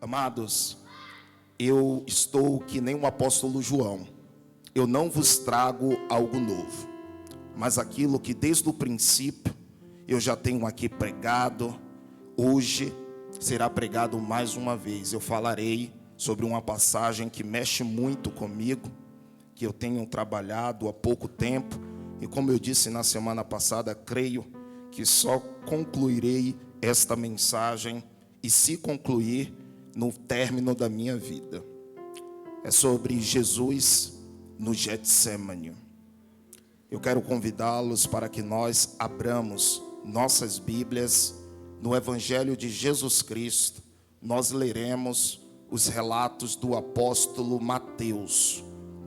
Amados, eu estou que nem o apóstolo João. Eu não vos trago algo novo, mas aquilo que desde o princípio eu já tenho aqui pregado, hoje será pregado mais uma vez. Eu falarei sobre uma passagem que mexe muito comigo, que eu tenho trabalhado há pouco tempo, e como eu disse na semana passada, creio que só concluirei esta mensagem, e se concluir, no término da minha vida. É sobre Jesus no Getsemane. Eu quero convidá-los para que nós abramos nossas Bíblias no Evangelho de Jesus Cristo. Nós leremos os relatos do apóstolo Mateus.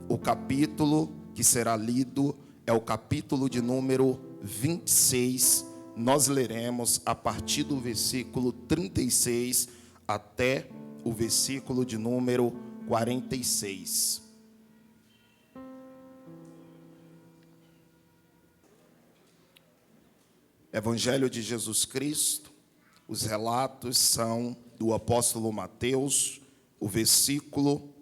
O capítulo que será lido é o capítulo de número 26. Nós leremos a partir do versículo 36 até o versículo de número 46. Evangelho de Jesus Cristo, os relatos são do apóstolo Mateus, o versículo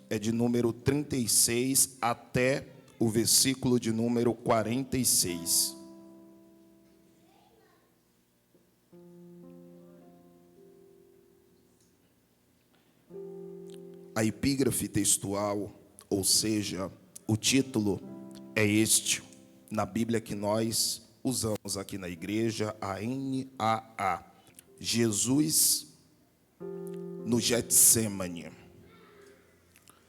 é de número 36 até o versículo de número 46. A epígrafe textual, ou seja, o título é este, na Bíblia que nós usamos aqui na igreja, a NAA. Jesus no Getsemane.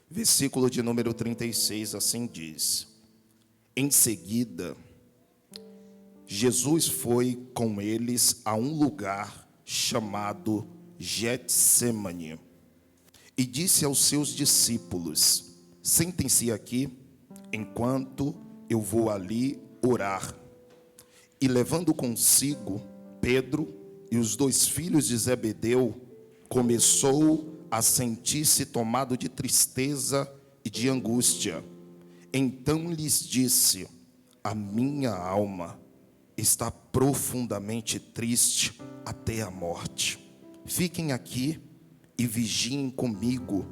Versículo de número 36, assim diz: Em seguida, Jesus foi com eles a um lugar chamado Getsemane e disse aos seus discípulos: Sentem-se aqui, enquanto eu vou ali orar. E levando consigo Pedro e os 2 filhos de Zebedeu, começou a sentir-se tomado de tristeza e de angústia. Então lhes disse: A minha alma está profundamente triste até a morte. Fiquem aqui e vigiem comigo.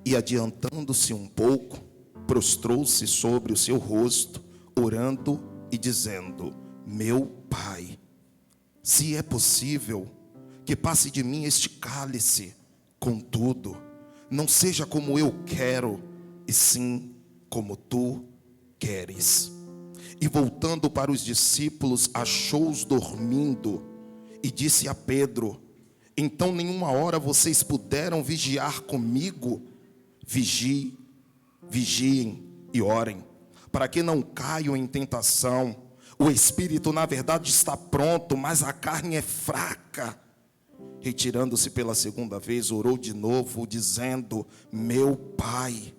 E adiantando-se um pouco, prostrou-se sobre o seu rosto, orando e dizendo: Meu Pai, se é possível, que passe de mim este cálice, contudo, não seja como eu quero, e sim como tu queres. E voltando para os discípulos, achou-os dormindo, e disse a Pedro: Então nenhuma hora vocês puderam vigiar comigo? Vigiem e orem, para que não caiam em tentação. O espírito, na verdade, está pronto, mas a carne é fraca. Retirando-se pela segunda vez, orou de novo, dizendo: Meu Pai,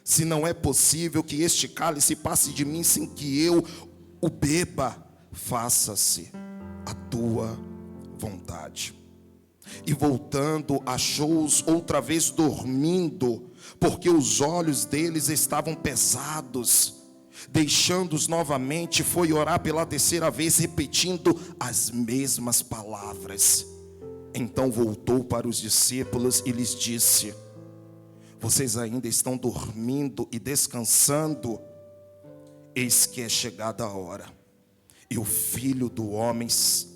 se não é possível que este cálice passe de mim sem que eu o beba, faça-se a tua vontade. E voltando, achou-os outra vez dormindo, porque os olhos deles estavam pesados. Deixando-os novamente, foi orar pela terceira vez, repetindo as mesmas palavras. Então voltou para os discípulos e lhes disse: Vocês ainda estão dormindo e descansando? Eis que é chegada a hora, e o Filho do Homem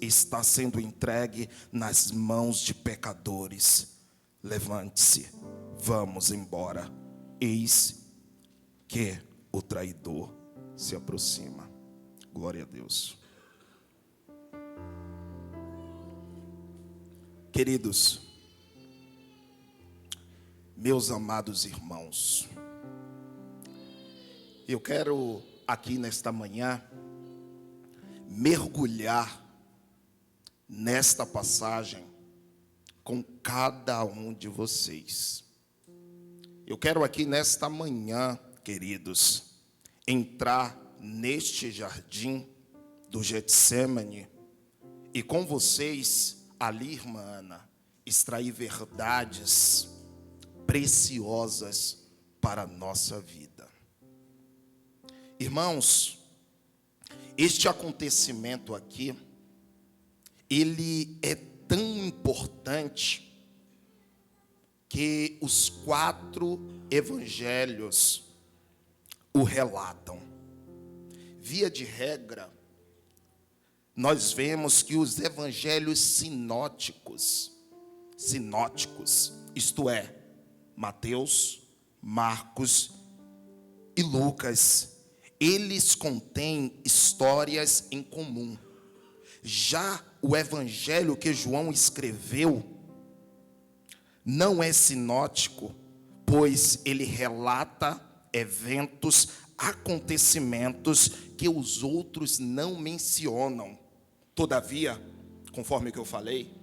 está sendo entregue nas mãos de pecadores. Levante-se, vamos embora. Eis que o traidor se aproxima. Glória a Deus. Queridos, meus amados irmãos, eu quero aqui nesta manhã mergulhar nesta passagem com cada um de vocês. Eu quero aqui nesta manhã, queridos, entrar neste jardim do Getsemane e com vocês, ali, irmã Ana, extrair verdades preciosas para a nossa vida. Irmãos, este acontecimento aqui, ele é tão importante que os 4 evangelhos o relatam. Via de regra, nós vemos que os evangelhos sinóticos, isto é, Mateus, Marcos e Lucas, eles contêm histórias em comum. Já o evangelho que João escreveu não é sinótico, pois ele relata eventos, acontecimentos que os outros não mencionam. Todavia, conforme o que eu falei,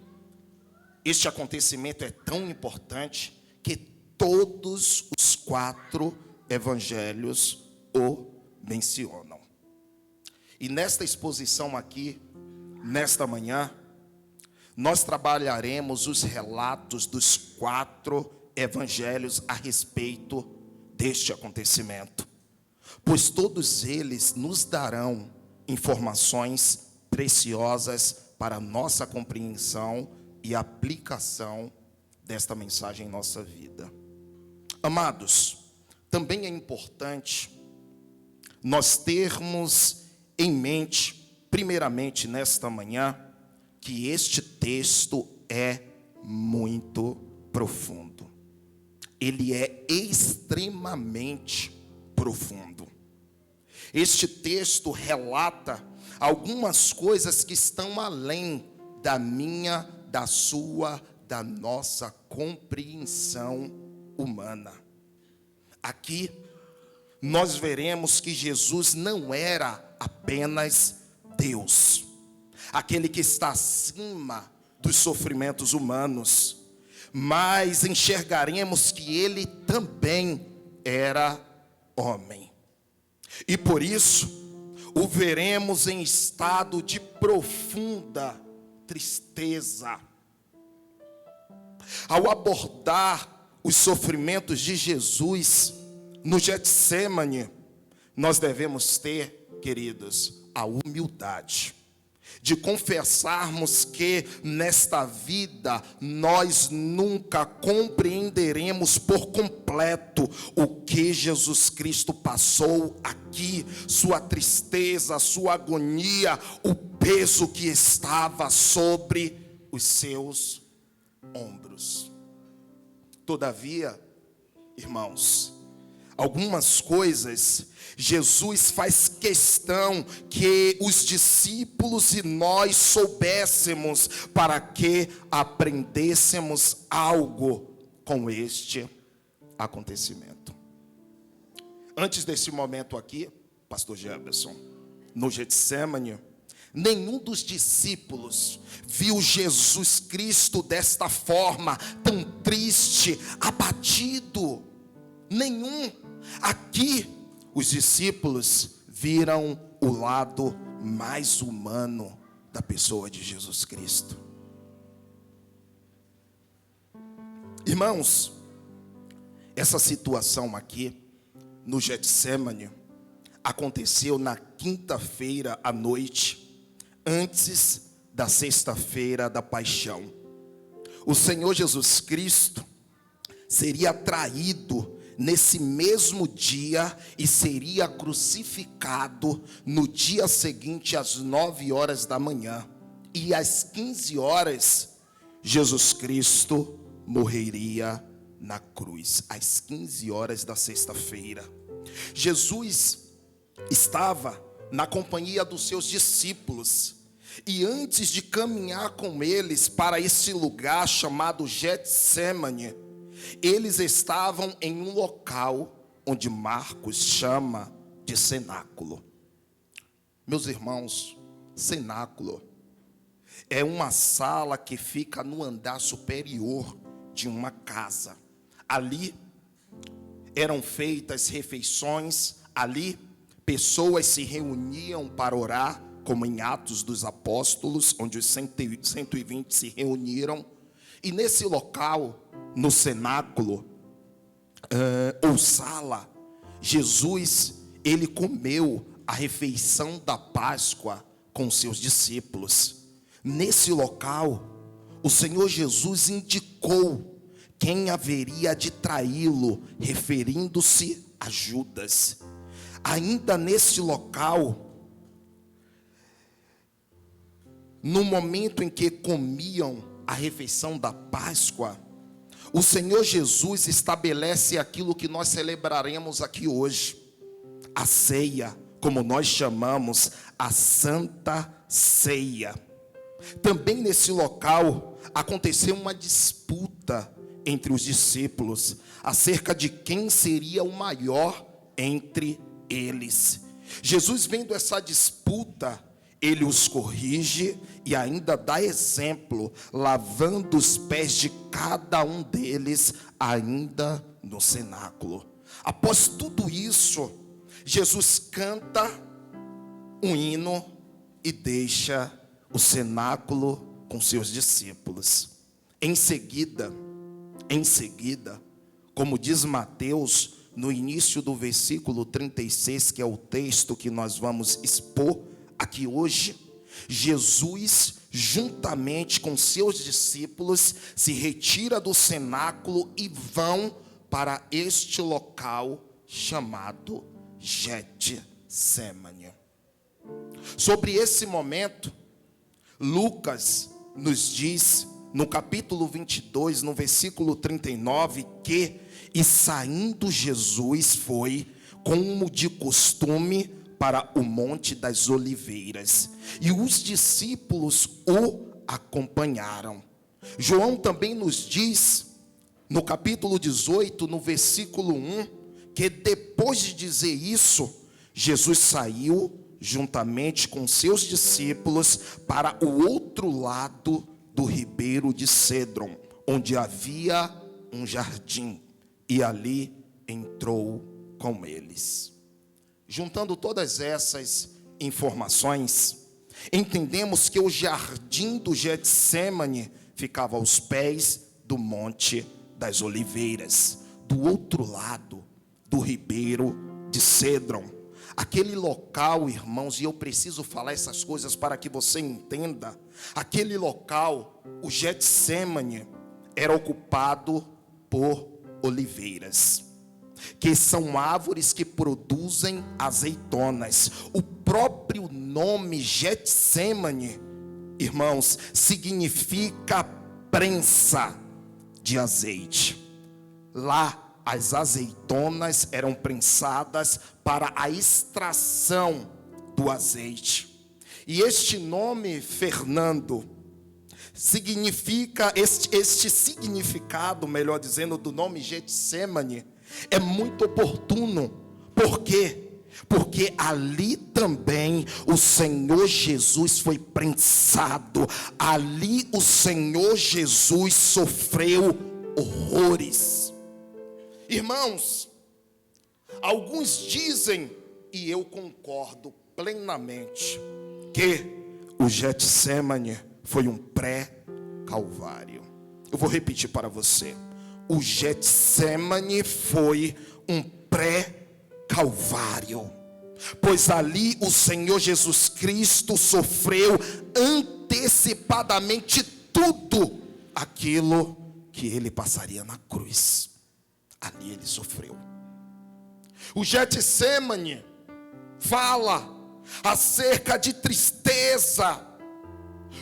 este acontecimento é tão importante que todos os 4 evangelhos o mencionam. E nesta exposição aqui, nesta manhã, nós trabalharemos os relatos dos 4 evangelhos a respeito deste acontecimento, pois todos eles nos darão informações preciosas para a nossa compreensão e aplicação desta mensagem em nossa vida. Amados, também é importante nós termos em mente, primeiramente nesta manhã, que este texto é muito profundo. Ele é extremamente profundo. Este texto relata algumas coisas que estão além da minha, da sua, da nossa compreensão humana. Aqui nós veremos que Jesus não era apenas Deus, aquele que está acima dos sofrimentos humanos, mas enxergaremos que ele também era homem. E por isso, o veremos em estado de profunda tristeza. Ao abordar os sofrimentos de Jesus no Getsêmani, nós devemos ter, queridos, a humildade de confessarmos que nesta vida nós nunca compreenderemos por completo o que Jesus Cristo passou aqui, sua tristeza, sua agonia, o peso que estava sobre os seus ombros. Todavia, irmãos, algumas coisas Jesus faz questão que os discípulos e nós soubéssemos, para que aprendêssemos algo com este acontecimento. Antes desse momento aqui, pastor Jefferson, no Getsêmani, nenhum dos discípulos viu Jesus Cristo desta forma, tão triste, abatido. Nenhum. Aqui, os discípulos viram o lado mais humano da pessoa de Jesus Cristo. Irmãos, essa situação aqui no Getsêmani aconteceu na quinta-feira à noite, antes da sexta-feira da paixão. O Senhor Jesus Cristo seria traído nesse mesmo dia e seria crucificado no dia seguinte às 9 horas da manhã. E às 15 horas, Jesus Cristo morreria na cruz. Às 15 horas da sexta-feira. Jesus estava na companhia dos seus discípulos. E antes de caminhar com eles para esse lugar chamado Getsêmani, eles estavam em um local onde Marcos chama de cenáculo. Meus irmãos, cenáculo é uma sala que fica no andar superior de uma casa. Ali eram feitas refeições, ali pessoas se reuniam para orar, como em Atos dos Apóstolos, onde os 120 se reuniram. E nesse local, no cenáculo, ou sala, Jesus, ele comeu a refeição da Páscoa com seus discípulos. Nesse local, o Senhor Jesus indicou quem haveria de traí-lo, referindo-se a Judas. Ainda nesse local, no momento em que comiam a refeição da Páscoa, o Senhor Jesus estabelece aquilo que nós celebraremos aqui hoje, a ceia, como nós chamamos, a Santa Ceia. Também nesse local aconteceu uma disputa entre os discípulos acerca de quem seria o maior entre eles. Jesus, vendo essa disputa, ele os corrige e ainda dá exemplo, lavando os pés de cada um deles, ainda no cenáculo. Após tudo isso, Jesus canta um hino e deixa o cenáculo com seus discípulos. Em seguida, como diz Mateus, no início do versículo 36, que é o texto que nós vamos expor aqui hoje, Jesus, juntamente com seus discípulos, se retira do cenáculo e vão para este local chamado Getsemane. Sobre esse momento, Lucas nos diz, no capítulo 22, no versículo 39, que, e saindo Jesus foi, como de costume, para o Monte das Oliveiras, e os discípulos o acompanharam. João também nos diz, no capítulo 18, no versículo 1, que depois de dizer isso, Jesus saiu juntamente com seus discípulos para o outro lado do ribeiro de Cedron, onde havia um jardim, e ali entrou com eles. Juntando todas essas informações, entendemos que o jardim do Getsemane ficava aos pés do Monte das Oliveiras, do outro lado do ribeiro de Cedron. Aquele local, irmãos, e eu preciso falar essas coisas para que você entenda, aquele local, o Getsemane, era ocupado por oliveiras, que são árvores que produzem azeitonas. O próprio nome Getsemane, irmãos, significa prensa de azeite. Lá, as azeitonas eram prensadas para a extração do azeite. E este nome, Fernando, significa, este significado, melhor dizendo, do nome Getsemane, é muito oportuno. Por quê? Porque ali também o Senhor Jesus foi prensado. Ali o Senhor Jesus sofreu horrores. Irmãos, alguns dizem, e eu concordo plenamente, que o Getsemane foi um pré-calvário. Eu vou repetir para você. O Getsemane foi um pré-calvário, pois ali o Senhor Jesus Cristo sofreu antecipadamente tudo aquilo que ele passaria na cruz. Ali ele sofreu. O Getsemane fala acerca de tristeza.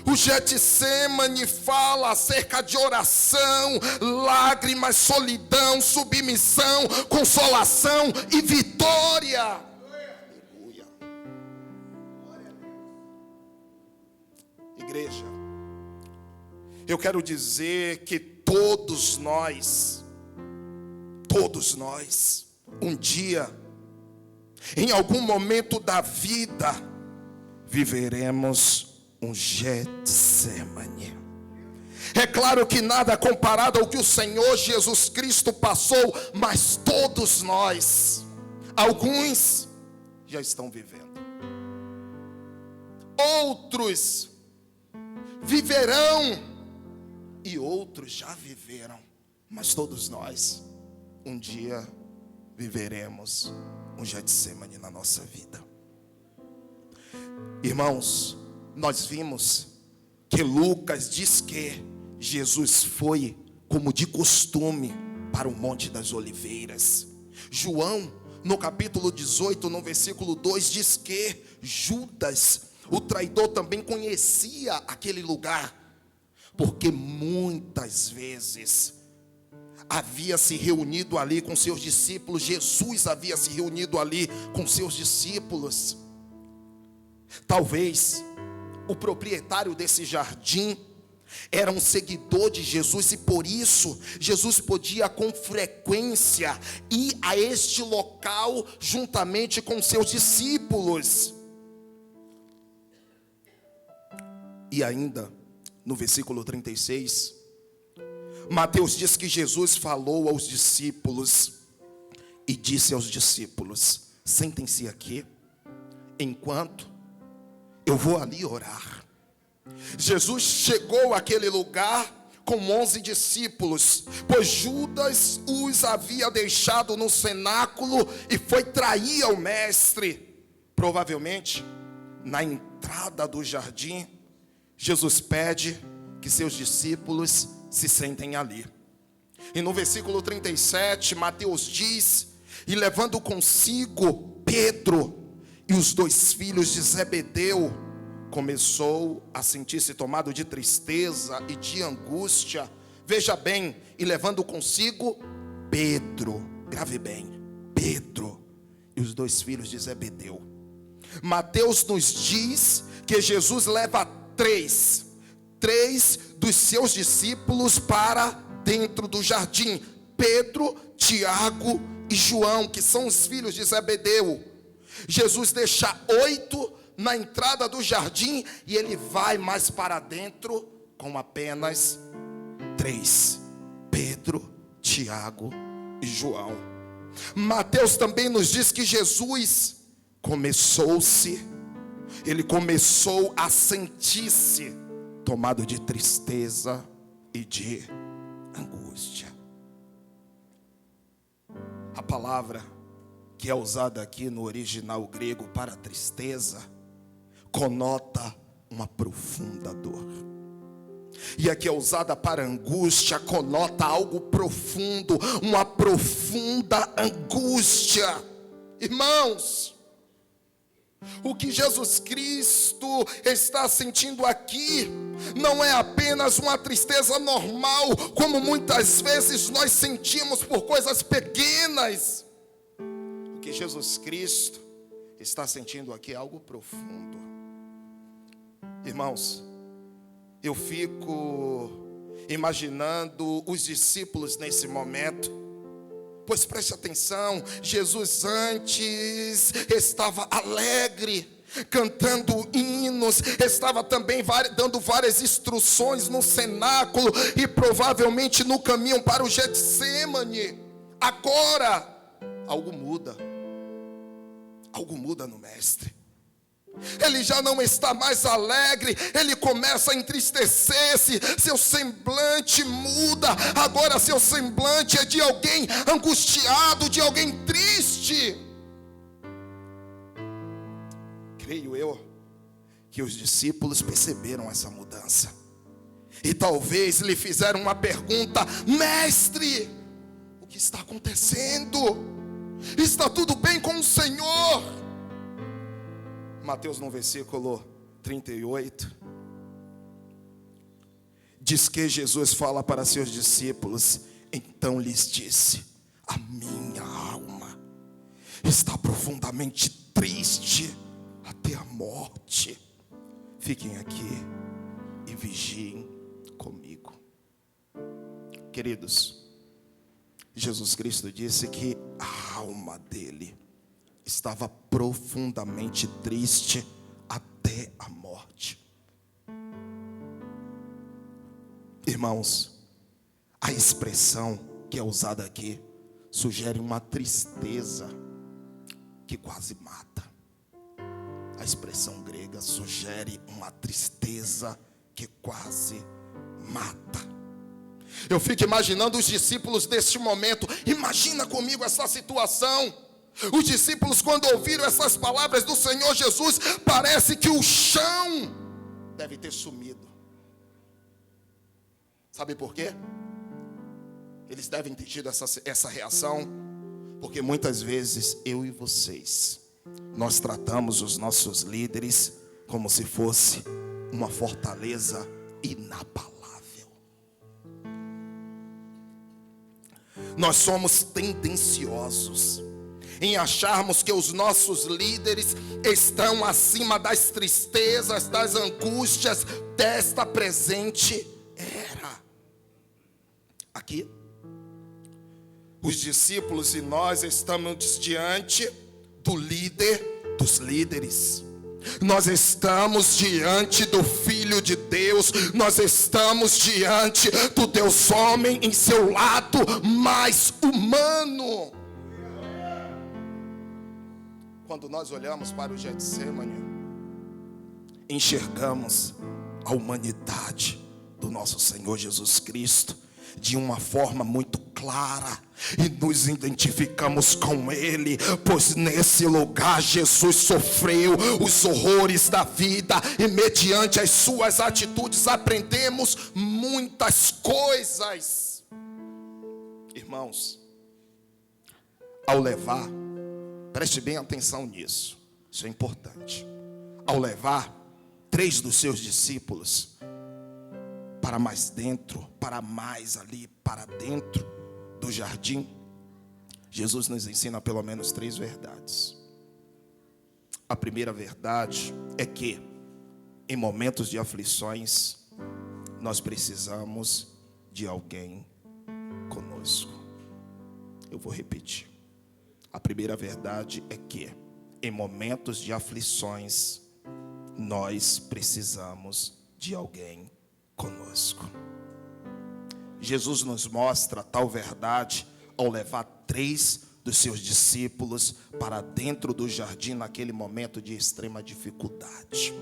O Getsemane fala acerca de oração, lágrimas, solidão, submissão, consolação e vitória. Aleluia. Igreja, eu quero dizer que todos nós, um dia, em algum momento da vida, viveremos um Getsemane. É claro que nada comparado ao que o Senhor Jesus Cristo passou, mas todos nós, alguns já estão vivendo, outros viverão e outros já viveram, mas todos nós um dia viveremos um Getsemane na nossa vida. Irmãos, nós vimos que Lucas diz que Jesus foi como de costume, para o Monte das Oliveiras. João, no capítulo 18, no versículo 2, diz que Judas, o traidor, também conhecia aquele lugar, porque muitas vezes havia se reunido ali com seus discípulos. Jesus havia se reunido ali com seus discípulos. Talvez o proprietário desse jardim era um seguidor de Jesus, e por isso Jesus podia com frequência ir a este local juntamente com seus discípulos. E ainda no versículo 36, Mateus diz que Jesus falou aos discípulos e disse aos discípulos: sentem-se aqui enquanto eu vou ali orar. Jesus chegou àquele lugar com 11 discípulos, pois Judas os havia deixado no cenáculo e foi trair ao mestre. Provavelmente, na entrada do jardim, Jesus pede que seus discípulos se sentem ali. E no versículo 37, Mateus diz: e levando consigo Pedro e os 2 filhos de Zebedeu, começou a sentir-se tomado de tristeza e de angústia. Veja bem, e levando consigo Pedro, grave bem, Pedro e os 2 filhos de Zebedeu. Mateus nos diz que Jesus leva três dos seus discípulos para dentro do jardim: Pedro, Tiago e João, que são os filhos de Zebedeu. Jesus deixa 8 na entrada do jardim e ele vai mais para dentro com apenas 3: Pedro, Tiago e João. Mateus também nos diz que Jesus começou a sentir-se tomado de tristeza e de angústia. A palavra que é usada aqui no original grego para tristeza conota uma profunda dor. E aqui é usada para angústia, conota algo profundo, uma profunda angústia. Irmãos, o que Jesus Cristo está sentindo aqui não é apenas uma tristeza normal, como muitas vezes nós sentimos por coisas pequenas. O que Jesus Cristo está sentindo aqui é algo profundo. Irmãos, eu fico imaginando os discípulos nesse momento, pois preste atenção, Jesus antes estava alegre, cantando hinos, estava também dando várias instruções no cenáculo e provavelmente no caminho para o Getsêmani. Agora, algo muda no mestre. Ele já não está mais alegre, ele começa a entristecer-se, seu semblante muda. Agora seu semblante é de alguém angustiado, de alguém triste. Creio eu que os discípulos perceberam essa mudança e talvez lhe fizeram uma pergunta: mestre, o que está acontecendo? Está tudo bem com o Senhor? Mateus, no versículo 38, diz que Jesus fala para seus discípulos: então lhes disse, a minha alma está profundamente triste até a morte. Fiquem aqui e vigiem comigo. Queridos, Jesus Cristo disse que a alma dele estava profundamente triste até a morte. Irmãos, a expressão que é usada aqui sugere uma tristeza que quase mata. A expressão grega sugere uma tristeza que quase mata. Eu fico imaginando os discípulos deste momento. Imagina comigo essa situação. Os discípulos, quando ouviram essas palavras do Senhor Jesus, parece que o chão deve ter sumido. Sabe por quê? Eles devem ter tido essa reação, porque muitas vezes eu e vocês, nós tratamos os nossos líderes como se fosse uma fortaleza inabalável. Nós somos tendenciosos em acharmos que os nossos líderes estão acima das tristezas, das angústias desta presente era. Aqui, os discípulos e nós estamos diante do líder dos líderes. Nós estamos diante do Filho de Deus. Nós estamos diante do Deus homem em seu lado mais humano. Quando nós olhamos para o Getsêmani, enxergamos a humanidade do nosso Senhor Jesus Cristo de uma forma muito clara, e nos identificamos com Ele, pois nesse lugar Jesus sofreu os horrores da vida, e mediante as suas atitudes aprendemos muitas coisas. Irmãos, ao levar, preste bem atenção nisso, isso é importante. Ao levar 3 dos seus discípulos para mais dentro, para mais ali, para dentro do jardim, Jesus nos ensina pelo menos 3 verdades. A primeira verdade é que, em momentos de aflições, nós precisamos de alguém conosco. Eu vou repetir. A primeira verdade é que, em momentos de aflições, nós precisamos de alguém conosco. Jesus nos mostra tal verdade ao levar 3 dos seus discípulos para dentro do jardim naquele momento de extrema dificuldade.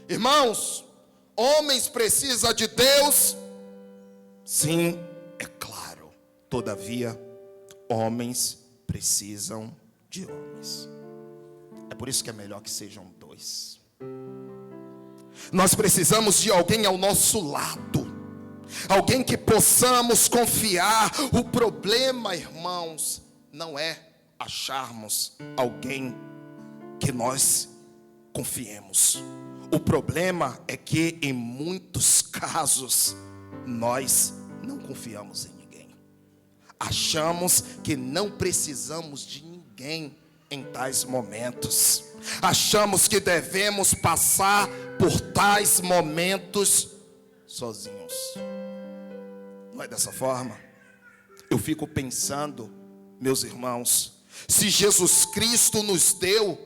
Irmãos, homens precisam de Deus? Sim, é claro. Todavia, homens precisam de homens. É por isso que é melhor que sejam 2. Nós precisamos de alguém ao nosso lado, alguém que possamos confiar. O problema, irmãos, não é acharmos alguém que nós confiemos. O problema é que em muitos casos nós não confiamos em ninguém. Achamos que não precisamos de ninguém em tais momentos. Achamos que devemos passar por tais momentos sozinhos. Não é dessa forma? Eu fico pensando, meus irmãos, se Jesus Cristo nos deu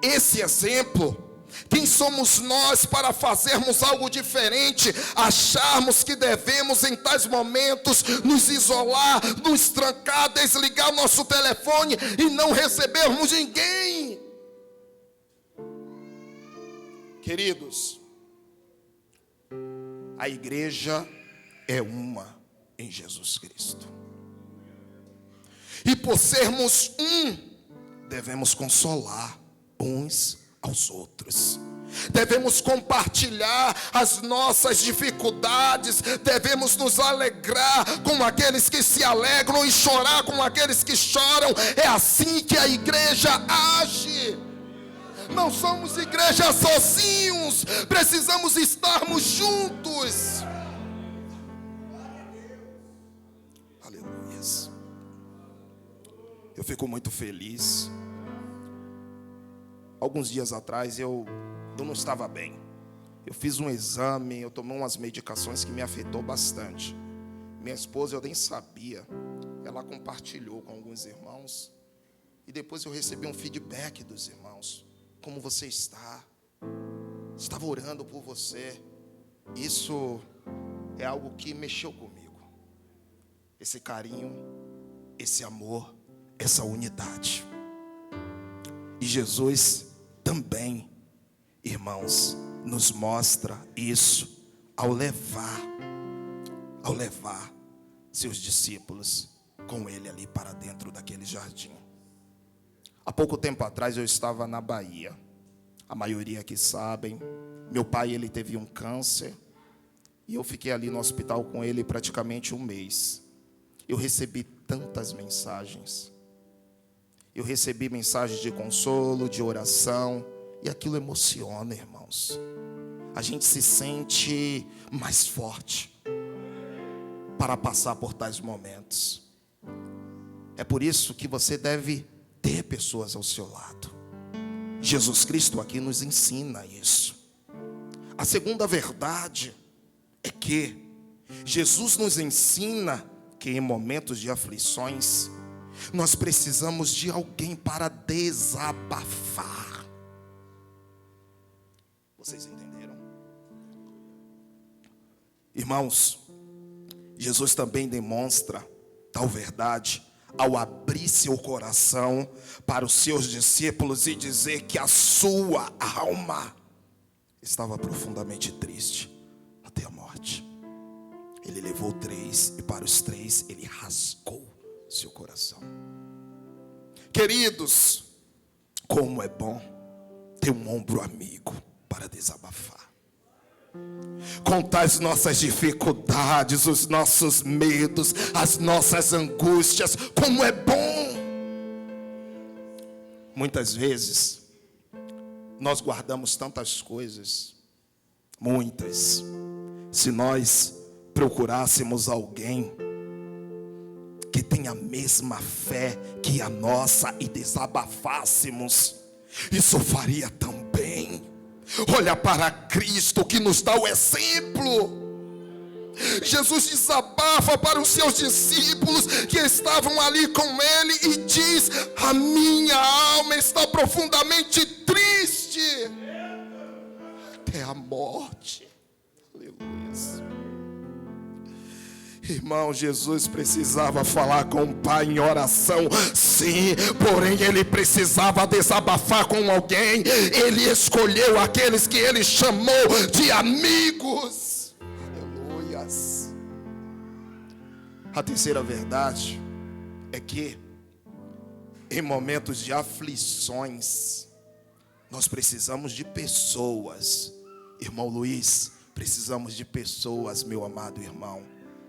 esse exemplo, quem somos nós para fazermos algo diferente? Acharmos que devemos em tais momentos nos isolar, nos trancar, desligar o nosso telefone e não recebermos ninguém. Queridos, a igreja é uma em Jesus Cristo. E por sermos um, devemos consolar uns aos outros. Devemos compartilhar as nossas dificuldades. Devemos nos alegrar com aqueles que se alegram e chorar com aqueles que choram. É assim que a igreja age. Não somos igreja sozinhos. Precisamos estarmos juntos. Aleluias. Eu fico muito feliz. Alguns dias atrás eu não estava bem. Eu fiz um exame, eu tomei umas medicações que me afetou bastante. Minha esposa, eu nem sabia. Ela compartilhou com alguns irmãos. E depois eu recebi um feedback dos irmãos. Como você está? Estava orando por você. Isso é algo que mexeu comigo. Esse carinho, esse amor, essa unidade. E Jesus também, irmãos, nos mostra isso ao levar seus discípulos com ele ali para dentro daquele jardim. Há pouco tempo atrás eu estava na Bahia. A maioria aqui sabem, meu pai ele teve um câncer e eu fiquei ali no hospital com ele praticamente um mês. eu recebi tantas mensagens. Eu recebi mensagens de consolo, de oração, e aquilo emociona, irmãos. A gente se sente mais forte para passar por tais momentos. É por isso que você deve ter pessoas ao seu lado. Jesus Cristo aqui nos ensina isso. A segunda verdade é que Jesus nos ensina que em momentos de aflições, nós precisamos de alguém para desabafar. Vocês entenderam? Irmãos, Jesus também demonstra tal verdade ao abrir seu coração para os seus discípulos e dizer que a sua alma estava profundamente triste até a morte. Ele levou 3 e para os 3 ele rasgou seu coração. Queridos, como é bom ter um ombro amigo para desabafar. Contar as nossas dificuldades, os nossos medos, as nossas angústias, como é bom. Muitas vezes nós guardamos tantas coisas, muitas. Se nós procurássemos alguém que tem a mesma fé que a nossa e desabafássemos, isso faria tão bem. Olha para Cristo que nos dá o exemplo. Jesus desabafa para os seus discípulos que estavam ali com ele e diz: a minha alma está profundamente triste até a morte. Aleluia. Irmão, Jesus precisava falar com o Pai em oração, sim, porém ele precisava desabafar com alguém. Ele escolheu aqueles que ele chamou de amigos. Aleluias. A terceira verdade é que em momentos de aflições nós precisamos de pessoas. Irmão Luiz, precisamos de pessoas, meu amado irmão,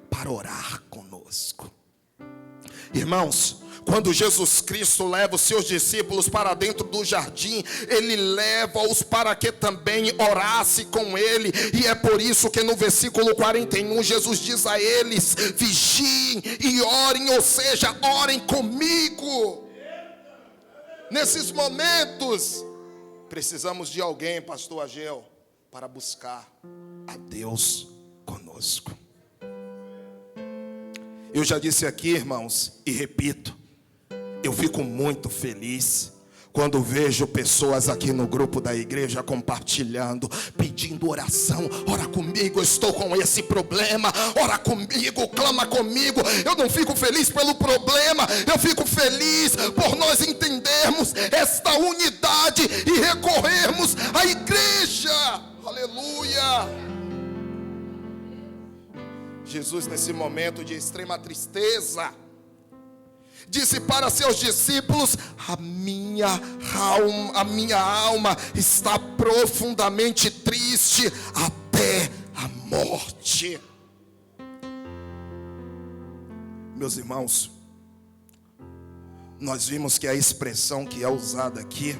para orar conosco. Irmãos, quando Jesus Cristo leva os seus discípulos para dentro do jardim, ele leva-os para que também orasse com ele. E é por isso que no versículo 41 Jesus diz a eles: vigiem e orem, ou seja, orem comigo. Nesses momentos precisamos de alguém, pastor Ageu, para buscar a Deus conosco. Eu já disse aqui, irmãos, e repito, eu fico muito feliz quando vejo pessoas aqui no grupo da igreja compartilhando, pedindo oração. Ora comigo, eu estou com esse problema. Ora comigo, clama comigo. Eu não fico feliz pelo problema, eu fico feliz por nós entendermos esta unidade e recorrermos à igreja. Aleluia. Jesus, nesse momento de extrema tristeza, disse para seus discípulos: a minha alma está profundamente triste até a morte. Meus irmãos, nós vimos que a expressão que é usada aqui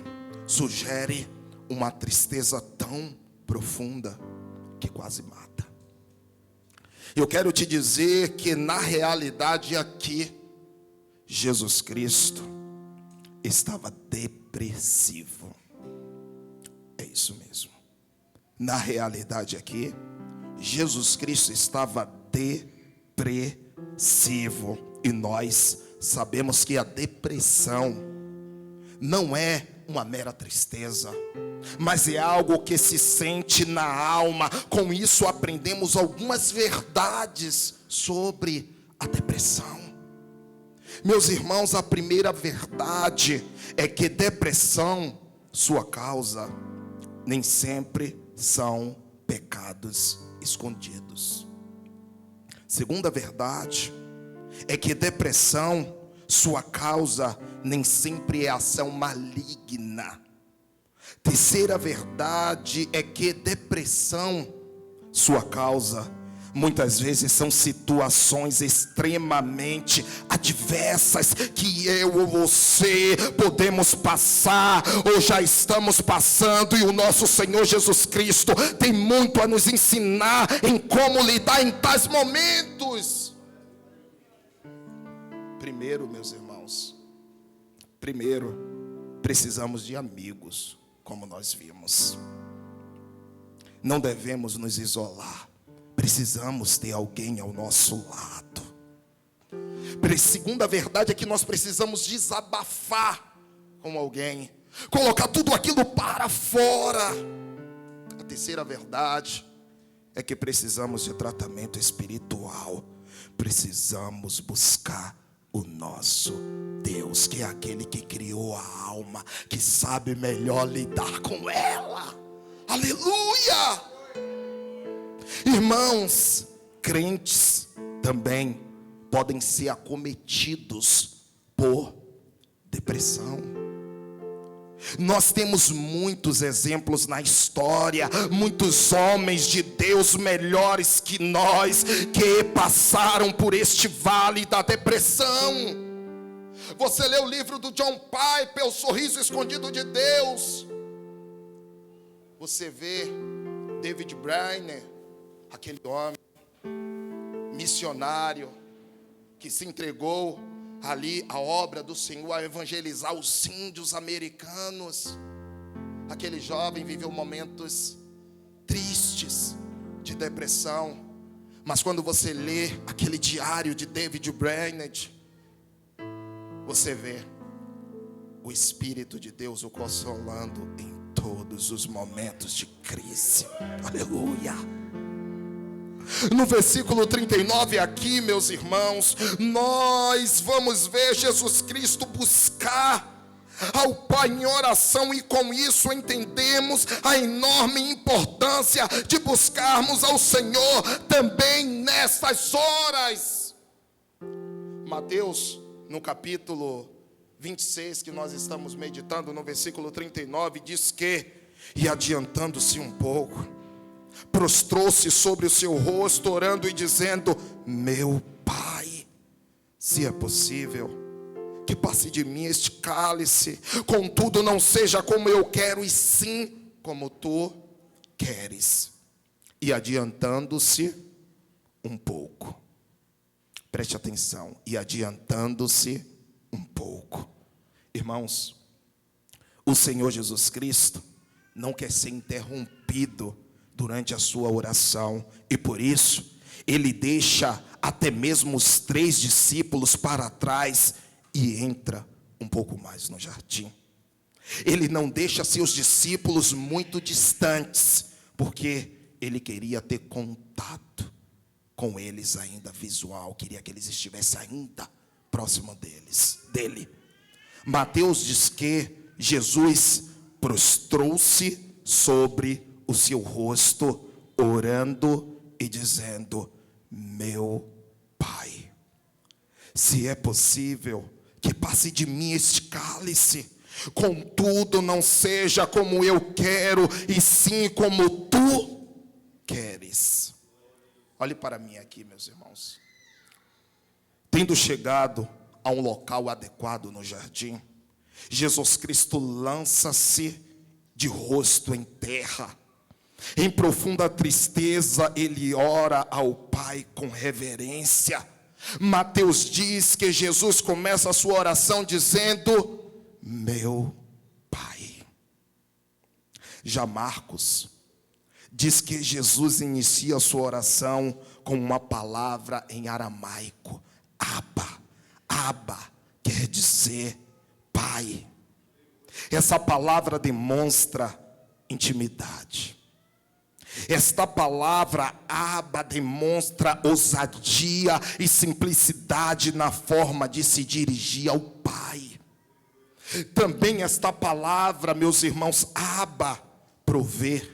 sugere uma tristeza tão profunda que quase mata. Eu quero te dizer que na realidade aqui, Jesus Cristo estava depressivo. É isso mesmo. Na realidade aqui, Jesus Cristo estava depressivo. E nós sabemos que a depressão não é uma mera tristeza, mas é algo que se sente na alma. Com isso aprendemos algumas verdades sobre a depressão. Meus irmãos, a primeira verdade é que depressão, sua causa, nem sempre são pecados escondidos. Segunda verdade é que depressão, sua causa, nem sempre é ação maligna. Terceira verdade é que depressão, sua causa, Muitas vezes são situações extremamente adversas que eu ou você podemos passar ou já estamos passando, e o nosso Senhor Jesus Cristo tem muito a nos ensinar em como lidar em tais momentos. Primeiro, meus irmãos, precisamos de amigos, como nós vimos. Não devemos nos isolar. Precisamos ter alguém ao nosso lado. Segunda verdade é que nós precisamos desabafar com alguém, colocar tudo aquilo para fora. A terceira verdade é que precisamos de tratamento espiritual. Precisamos buscar o nosso Deus, que é aquele que criou a alma, que sabe melhor lidar com ela. Aleluia! Irmãos, crentes também podem ser acometidos por depressão. Nós temos muitos exemplos na história, muitos homens de Deus melhores que nós, que passaram por este vale da depressão. Você lê o livro do John Piper, O Sorriso Escondido de Deus. Você vê David Brainerd, aquele homem missionário que se entregou ali à obra do Senhor, a evangelizar os índios americanos. Aquele jovem viveu momentos tristes de depressão, mas quando você lê aquele diário de David Brainerd, você vê o Espírito de Deus o consolando em todos os momentos de crise. Aleluia! No versículo 39 aqui, meus irmãos, nós vamos ver Jesus Cristo buscar ao Pai em oração, e com isso entendemos a enorme importância de buscarmos ao Senhor também nessas horas. Mateus, no capítulo 26, que nós estamos meditando, no versículo 39, diz que, e adiantando-se um pouco, prostrou-se sobre o seu rosto, orando e dizendo: meu Pai, se é possível, que passe de mim este cálice, contudo não seja como eu quero, e sim como tu queres. E adiantando-se um pouco, preste atenção, e adiantando-se um pouco. Irmãos, o Senhor Jesus Cristo não quer ser interrompido durante a sua oração, e por isso ele deixa até mesmo os 3 discípulos para trás e entra um pouco mais no jardim. Ele não deixa seus discípulos muito distantes, porque ele queria ter contato com eles ainda visual, queria que eles estivessem ainda próximo dele. Mateus diz que Jesus prostrou-se sobre o seu rosto, orando e dizendo: meu Pai, se é possível, que passe de mim este cálice, contudo não seja como eu quero, e sim como tu queres. Olhe para mim aqui, meus irmãos. Tendo chegado a um local adequado no jardim, Jesus Cristo lança-se de rosto em terra. Em profunda tristeza, ele ora ao Pai com reverência. Mateus diz que Jesus começa a sua oração dizendo: meu Pai. Já Marcos diz que Jesus inicia a sua oração com uma palavra em aramaico, Abba. Abba quer dizer Pai. Essa palavra demonstra intimidade. Esta palavra Abba demonstra ousadia e simplicidade na forma de se dirigir ao Pai. Também esta palavra, meus irmãos, Abba, provê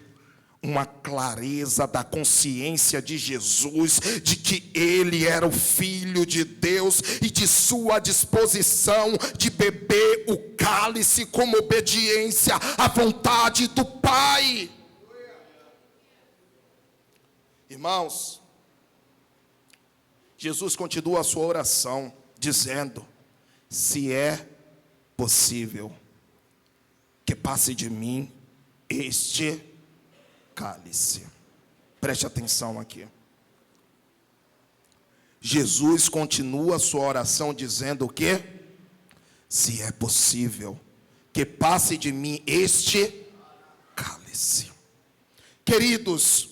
uma clareza da consciência de Jesus, de que ele era o Filho de Deus, e de sua disposição de beber o cálice como obediência à vontade do Pai. Irmãos, Jesus continua a sua oração, dizendo: se é possível, que passe de mim este cálice. Preste atenção aqui. Jesus continua a sua oração dizendo o quê? Se é possível, que passe de mim este cálice. Queridos,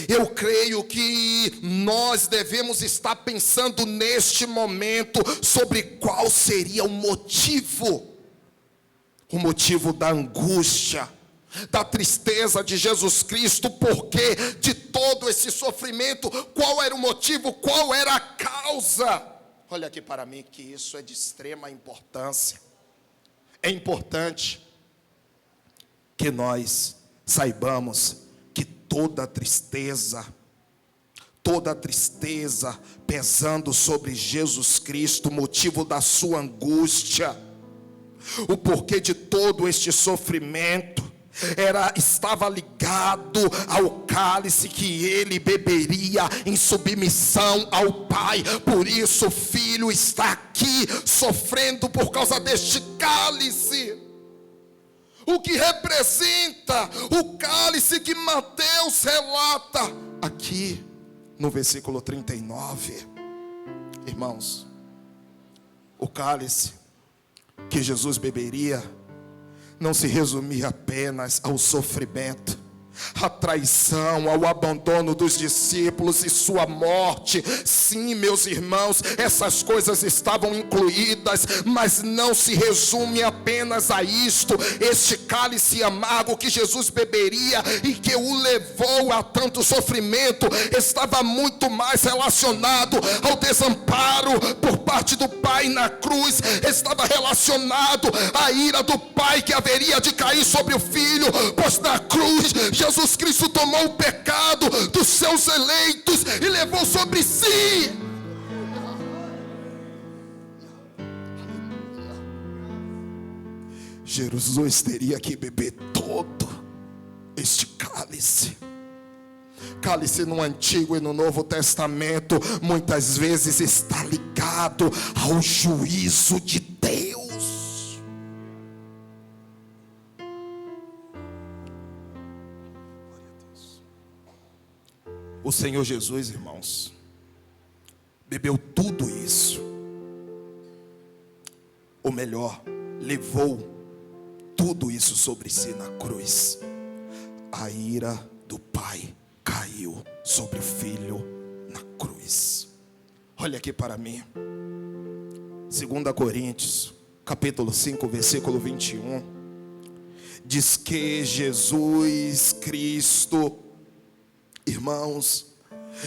eu creio que nós devemos estar pensando neste momento sobre qual seria o motivo da angústia, da tristeza de Jesus Cristo, porque de todo esse sofrimento, qual era o motivo, qual era a causa? Olha aqui para mim que isso é de extrema importância. É importante que nós saibamos que toda tristeza pesando sobre Jesus Cristo, motivo da sua angústia, o porquê de todo este sofrimento, estava ligado ao cálice que ele beberia em submissão ao Pai. Por isso o Filho está aqui sofrendo por causa deste cálice. O que representa o cálice que Mateus relata aqui no versículo 39. Irmãos, o cálice que Jesus beberia não se resumia apenas ao sofrimento, à traição, ao abandono dos discípulos e sua morte. Sim, meus irmãos, essas coisas estavam incluídas, mas não se resume apenas a isto. Este cálice amargo que Jesus beberia e que o levou a tanto sofrimento, estava muito mais relacionado ao desamparo por parte do Pai na cruz, estava relacionado à ira do Pai que haveria de cair sobre o Filho, pois na cruz Jesus Cristo tomou o pecado dos seus eleitos e levou sobre si. Jesus teria que beber todo este cálice. Cálice no Antigo e no Novo Testamento muitas vezes está ligado ao juízo de Deus. O Senhor Jesus, irmãos, bebeu tudo isso. Ou melhor, levou tudo isso sobre si na cruz. A ira do Pai caiu sobre o Filho na cruz. Olha aqui para mim. 2 Coríntios, capítulo 5, versículo 21. Diz que Jesus Cristo, irmãos,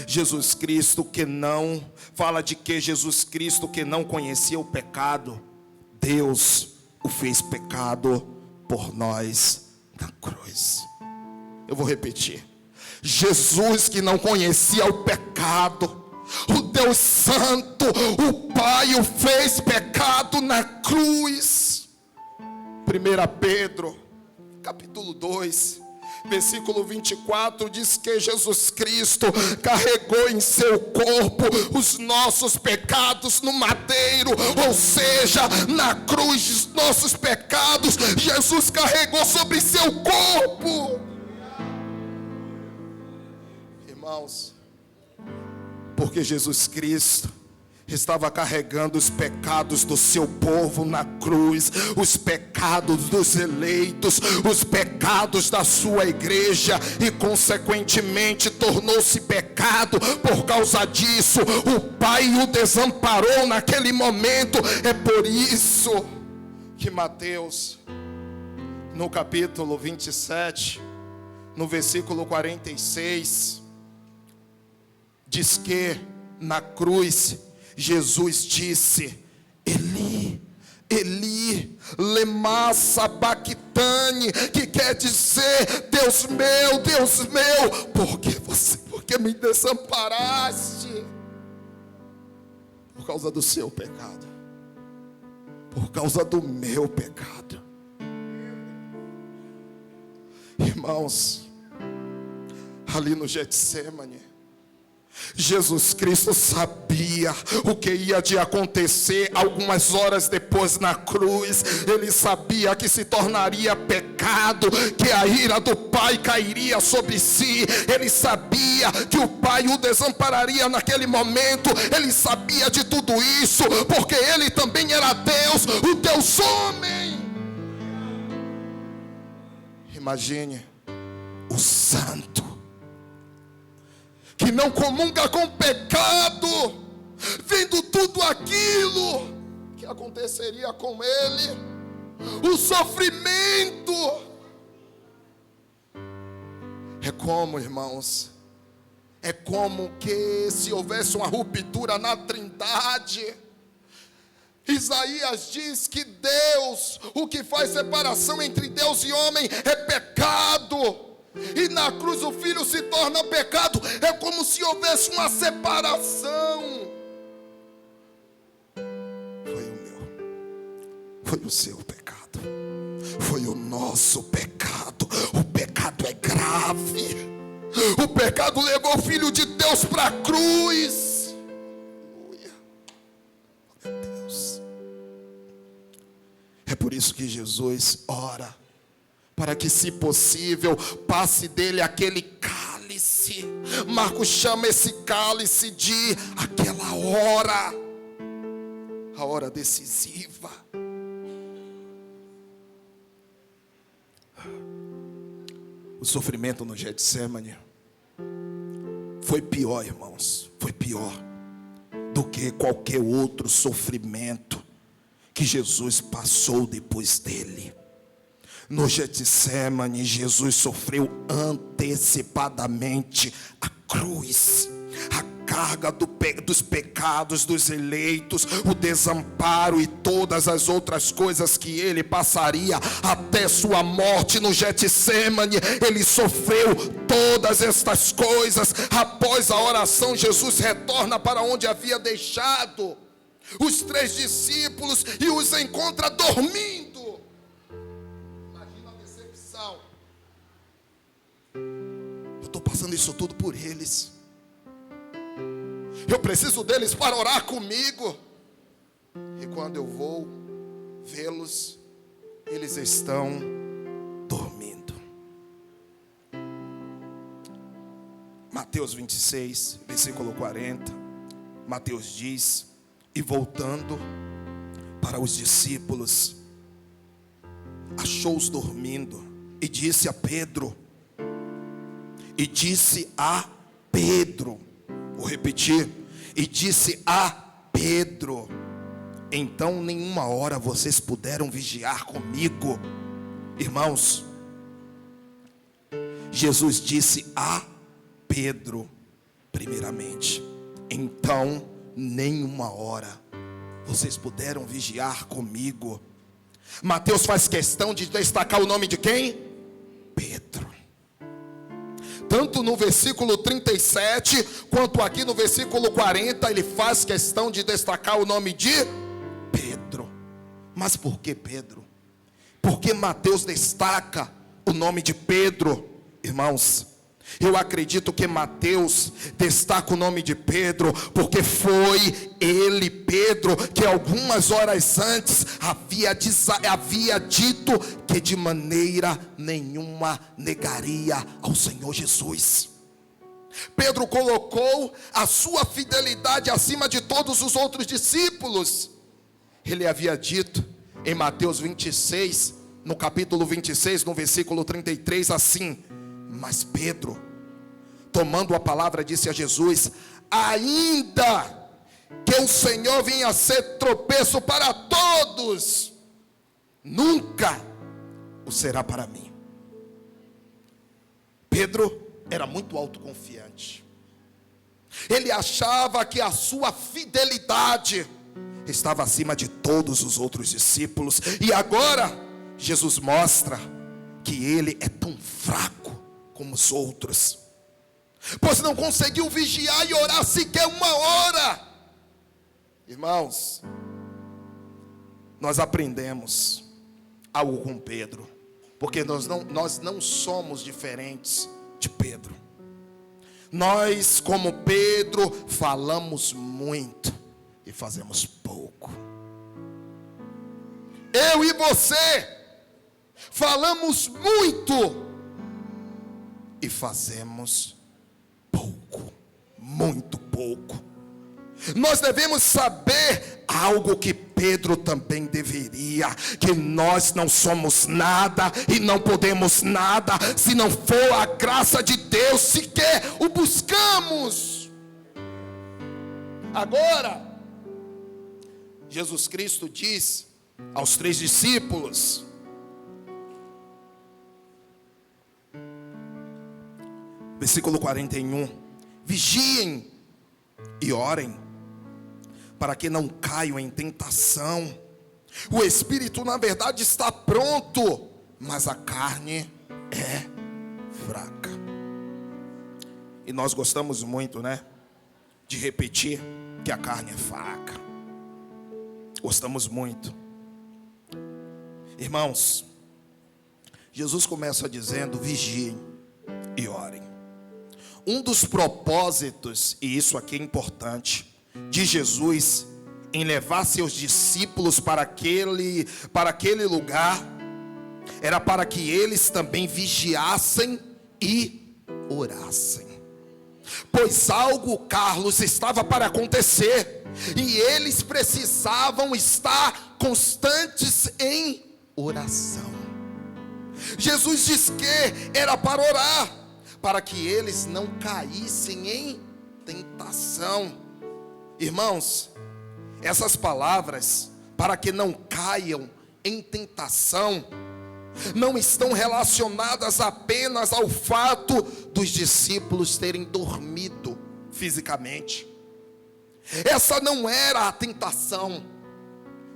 Jesus Cristo que não, fala de que Jesus Cristo que não conhecia o pecado, Deus o fez pecado por nós na cruz. Eu vou repetir. Jesus que não conhecia o pecado, o Deus Santo, o Pai o fez pecado na cruz. 1 Pedro, capítulo 2, versículo 24, diz que Jesus Cristo carregou em seu corpo os nossos pecados no madeiro, ou seja, na cruz os nossos pecados, Jesus carregou sobre seu corpo. Irmãos, porque Jesus Cristo estava carregando os pecados do seu povo na cruz, os pecados dos eleitos, os pecados da sua igreja, e consequentemente tornou-se pecado. Por causa disso, o Pai o desamparou naquele momento. É por isso que Mateus, no capítulo 27, no versículo 46, diz que na cruz Jesus disse: Eli, Eli, lema sabachthani, que quer dizer: Deus meu, por que me desamparaste? Por causa do seu pecado, por causa do meu pecado. Irmãos, ali no Getsêmani, Jesus Cristo sabia o que ia de acontecer algumas horas depois na cruz. Ele sabia que se tornaria pecado, que a ira do Pai cairia sobre si. Ele sabia que o Pai o desampararia naquele momento. Ele sabia de tudo isso, porque ele também era Deus, o Deus homem. Imagine o santo que não comunga com pecado, vendo tudo aquilo que aconteceria com ele, o sofrimento. É como, irmãos, é como que se houvesse uma ruptura na Trindade. Isaías diz que Deus, o que faz separação entre Deus e homem é pecado. E na cruz o Filho se torna pecado. É como se houvesse uma separação. Foi o meu, foi o seu pecado, foi o nosso pecado. O pecado é grave. O pecado levou o Filho de Deus para a cruz. Aleluia. Meu Deus. É por isso que Jesus ora para que, se possível, passe dele aquele cálice. Marcos chama esse cálice de aquela hora, a hora decisiva. O sofrimento no Getsemane foi pior, irmãos, foi pior do que qualquer outro sofrimento que Jesus passou depois dele. No Getsemane, Jesus sofreu antecipadamente a cruz, a carga dos pecados dos eleitos, o desamparo e todas as outras coisas que ele passaria até sua morte. No Getsemane, ele sofreu todas estas coisas. Após a oração, Jesus retorna para onde havia deixado os 3 discípulos e os encontra dormindo. Eu estou passando isso tudo por eles. Eu preciso deles para orar comigo. E quando eu vou vê-los, eles estão dormindo. Mateus 26, versículo 40. Mateus diz: e voltando para os discípulos, achou-os dormindo, e disse a Pedro, vou repetir, e disse a Pedro: então nenhuma hora vocês puderam vigiar comigo? Irmãos, Jesus disse a Pedro primeiramente: então nenhuma hora vocês puderam vigiar comigo. Mateus faz questão de destacar o nome de quem? Pedro. Tanto no versículo 37, quanto aqui no versículo 40, ele faz questão de destacar o nome de Pedro. Mas por que Pedro? Por que Mateus destaca o nome de Pedro? Irmãos, eu acredito que Mateus destaca o nome de Pedro porque foi ele, Pedro, que algumas horas antes havia dito que de maneira nenhuma negaria ao Senhor Jesus. Pedro colocou a sua fidelidade acima de todos os outros discípulos. Ele havia dito em Mateus 26, no capítulo 26, no versículo 33, assim: mas Pedro, tomando a palavra, disse a Jesus: ainda que o Senhor venha a ser tropeço para todos, nunca o será para mim. Pedro era muito autoconfiante. Ele achava que a sua fidelidade estava acima de todos os outros discípulos. E agora Jesus mostra que ele é tão fraco como os outros, pois não conseguiu vigiar e orar sequer uma hora. Irmãos, nós aprendemos algo com Pedro, porque nós não somos diferentes de Pedro. Nós, como Pedro, falamos muito e fazemos pouco. Eu e você falamos muito e fazemos pouco, muito pouco. Nós devemos saber algo que Pedro também deveria, que nós não somos nada e não podemos nada se não for a graça de Deus, sequer o buscamos. Agora, Jesus Cristo diz aos 3 discípulos, versículo 41, vigiem e orem, para que não caiam em tentação. O espírito na verdade está pronto, mas a carne é fraca. E nós gostamos muito, né, de repetir que a carne é fraca. Gostamos muito. Irmãos, Jesus começa dizendo: vigiem e orem. Um dos propósitos, e isso aqui é importante, de Jesus em levar seus discípulos para aquele lugar, era para que eles também vigiassem e orassem. Pois algo, Carlos, estava para acontecer, e eles precisavam estar constantes em oração. Jesus diz que era para orar, para que eles não caíssem em tentação. Irmãos, essas palavras, para que não caiam em tentação, não estão relacionadas apenas ao fato dos discípulos terem dormido fisicamente. Essa não era a tentação.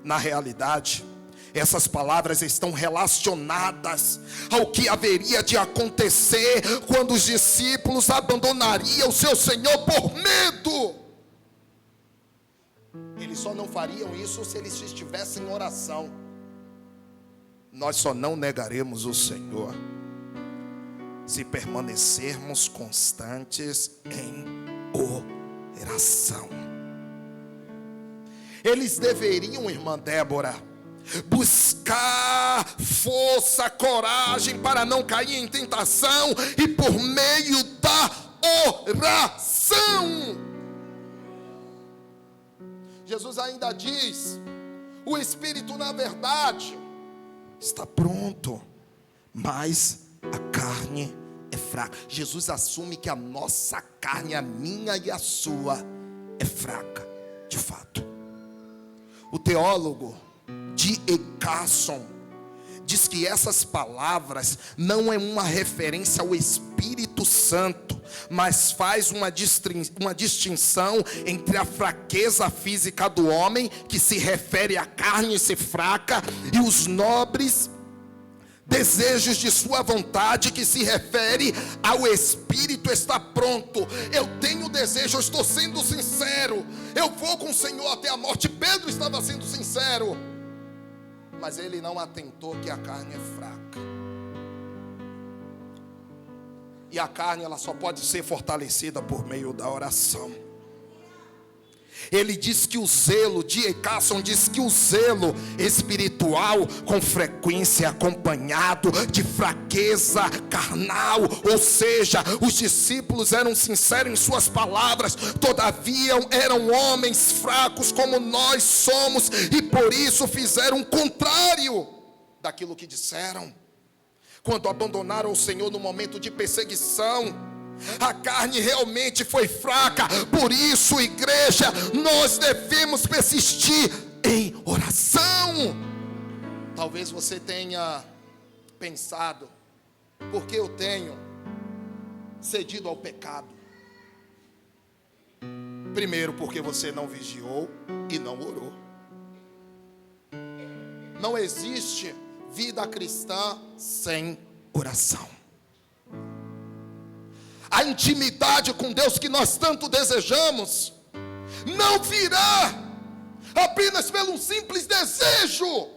Na realidade, essas palavras estão relacionadas ao que haveria de acontecer quando os discípulos abandonariam o seu Senhor por medo. Eles só não fariam isso se eles estivessem em oração. Nós só não negaremos o Senhor se permanecermos constantes em oração. Eles deveriam, irmã Débora, buscar força, coragem para não cair em tentação, e por meio da oração. Jesus ainda diz: o Espírito na verdade está pronto, mas a carne é fraca. Jesus assume que a nossa carne, a minha e a sua, é fraca, de fato. O teólogo D.A. Carson diz que essas palavras não é uma referência ao Espírito Santo, mas faz uma distinção entre a fraqueza física do homem, que se refere à carne ser fraca, e os nobres desejos de sua vontade, que se refere ao espírito estar pronto. Eu tenho desejo, eu estou sendo sincero, eu vou com o Senhor até a morte. Pedro estava sendo sincero, mas ele não atentou que a carne é fraca. E a carne, ela só pode ser fortalecida por meio da oração. Ele diz que o zelo, D.A. Carson diz que o zelo espiritual com frequência é acompanhado de fraqueza carnal. Ou seja, os discípulos eram sinceros em suas palavras, todavia eram homens fracos como nós somos, e por isso fizeram o contrário daquilo que disseram. Quando abandonaram o Senhor no momento de perseguição, a carne realmente foi fraca. Por isso, igreja, nós devemos persistir em oração. Talvez você tenha pensado: por que eu tenho cedido ao pecado? Primeiro, porque você não vigiou e não orou. Não existe vida cristã sem oração. A intimidade com Deus que nós tanto desejamos não virá apenas pelo simples desejo.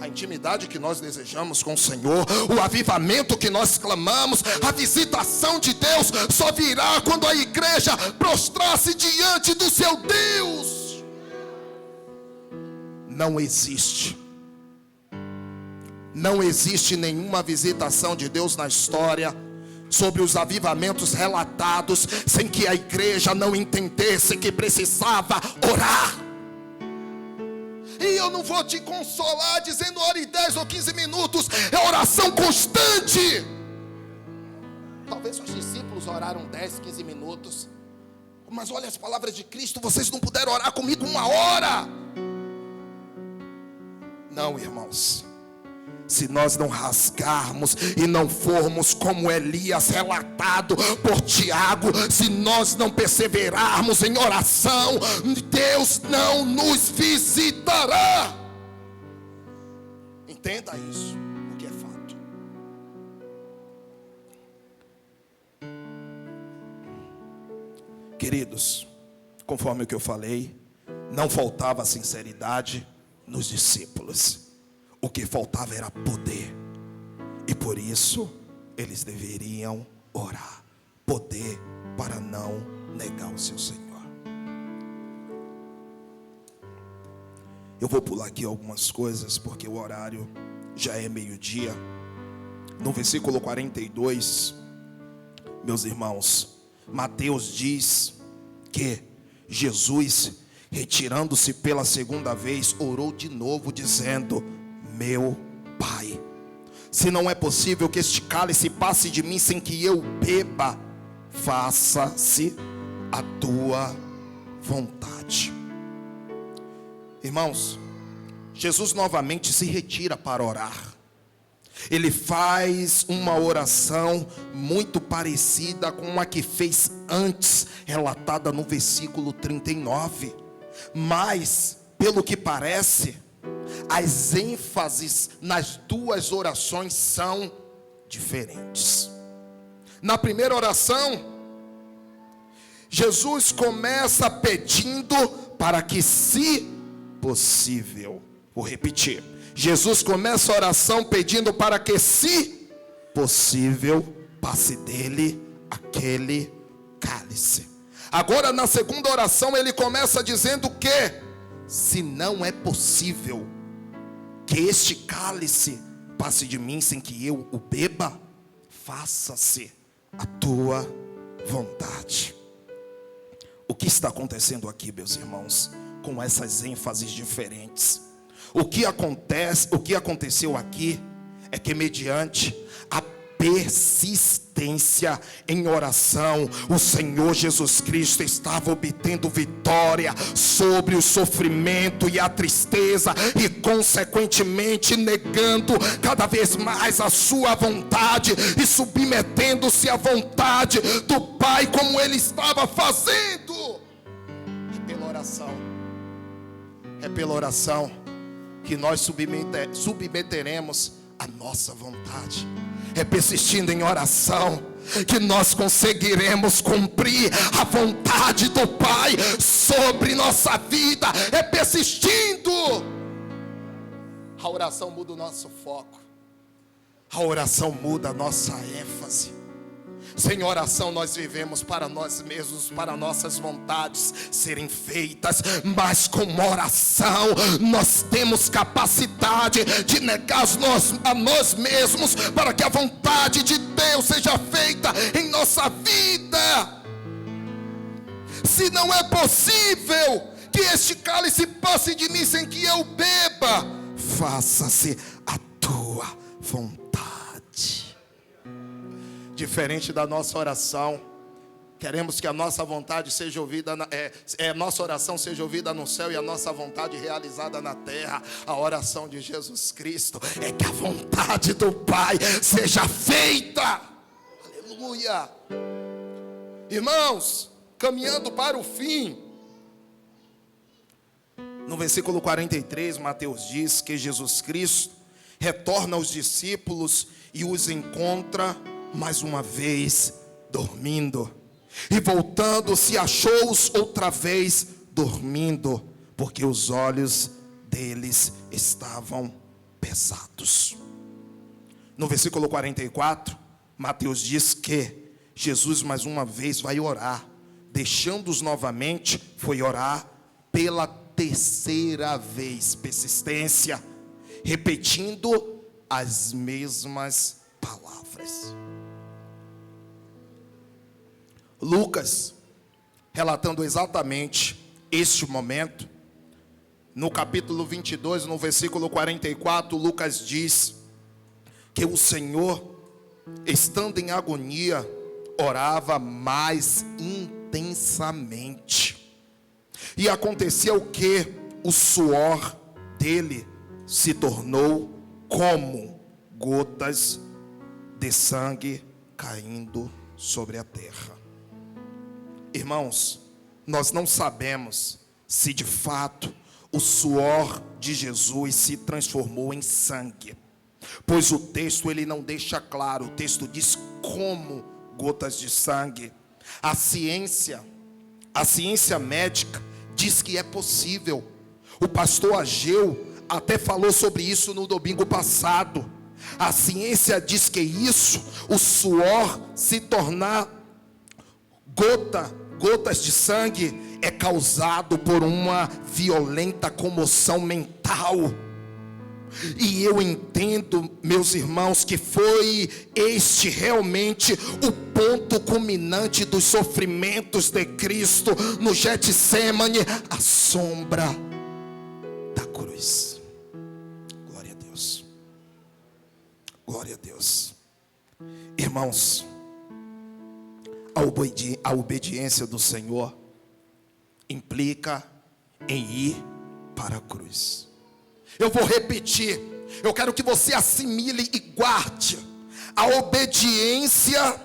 A intimidade que nós desejamos com o Senhor, o avivamento que nós clamamos, a visitação de Deus só virá quando a igreja prostrar-se diante do seu Deus. Não existe nenhuma visitação de Deus na história sobre os avivamentos relatados sem que a igreja não entendesse que precisava orar. E eu não vou te consolar dizendo ore 10 ou 15 minutos. É oração constante. Talvez os discípulos oraram 10, 15 minutos. Mas olha as palavras de Cristo. Vocês não puderam orar comigo 1 hora. Não, irmãos. Se nós não rasgarmos e não formos como Elias relatado por Tiago, se nós não perseverarmos em oração, Deus não nos visitará. Entenda isso, o que é fato. Queridos, conforme o que eu falei, não faltava sinceridade nos discípulos. O que faltava era poder. E por isso eles deveriam orar. Poder para não negar o seu Senhor. Eu vou pular aqui algumas coisas porque o horário já é meio-dia. No versículo 42, meus irmãos, Mateus diz que Jesus, retirando-se pela segunda vez, orou de novo dizendo: meu Pai, se não é possível que este cálice passe de mim sem que eu beba, faça-se a tua vontade. Irmãos, Jesus novamente se retira para orar. Ele faz uma oração muito parecida com a que fez antes, relatada no versículo 39. Mas, pelo que parece, as ênfases nas duas orações são diferentes. Na primeira oração, Jesus começa pedindo para que, se possível, vou repetir, Jesus começa a oração pedindo para que, se possível, passe dele aquele cálice. Agora, na segunda oração, ele começa dizendo que, se não é possível que este cálice passe de mim sem que eu o beba, faça-se a tua vontade. O que está acontecendo aqui, meus irmãos, com essas ênfases diferentes? O que aconteceu aqui é que, mediante a persistência em oração, o Senhor Jesus Cristo estava obtendo vitória sobre o sofrimento e a tristeza, e consequentemente negando cada vez mais a sua vontade e submetendo-se à vontade do Pai, como ele estava fazendo. É pela oração que nós submeteremos a nossa vontade. É persistindo em oração que nós conseguiremos cumprir a vontade do Pai sobre nossa vida. É persistindo. A oração muda o nosso foco. A oração muda a nossa ênfase. Sem oração nós vivemos para nós mesmos, para nossas vontades serem feitas. Mas com oração nós temos capacidade de negar a nós mesmos, para que a vontade de Deus seja feita em nossa vida. Se não é possível que este cálice passe de mim sem que eu beba, faça-se a tua vontade. Diferente da nossa oração, queremos que a nossa vontade seja ouvida, nossa oração seja ouvida no céu e a nossa vontade realizada na terra. A oração de Jesus Cristo é que a vontade do Pai seja feita. Aleluia. Irmãos, caminhando para o fim, no versículo 43, Mateus diz que Jesus Cristo retorna aos discípulos e os encontra mais uma vez dormindo. E voltando-se, achou-os outra vez dormindo, porque os olhos deles estavam pesados. No versículo 44, Mateus diz que Jesus mais uma vez vai orar. Deixando-os novamente, foi orar pela terceira vez, persistência, repetindo as mesmas palavras. Lucas, relatando exatamente este momento, no capítulo 22, no versículo 44, Lucas diz que o Senhor, estando em agonia, orava mais intensamente. E acontecia o que? O suor dele se tornou como gotas de sangue caindo sobre a terra. Irmãos, nós não sabemos se de fato o suor de Jesus se transformou em sangue, pois o texto ele não deixa claro. O texto diz como gotas de sangue. A ciência médica diz que é possível. O pastor Ageu até falou sobre isso no domingo passado. A ciência diz que isso, o suor se tornar gotas de sangue, é causado por uma violenta comoção mental. E eu entendo, meus irmãos, que foi este realmente o ponto culminante dos sofrimentos de Cristo no Getsêmani, a sombra da cruz. Glória a Deus. Glória a Deus. Irmãos, a obediência do Senhor implica em ir para a cruz. Eu vou repetir, eu quero que você assimile e guarde. A obediência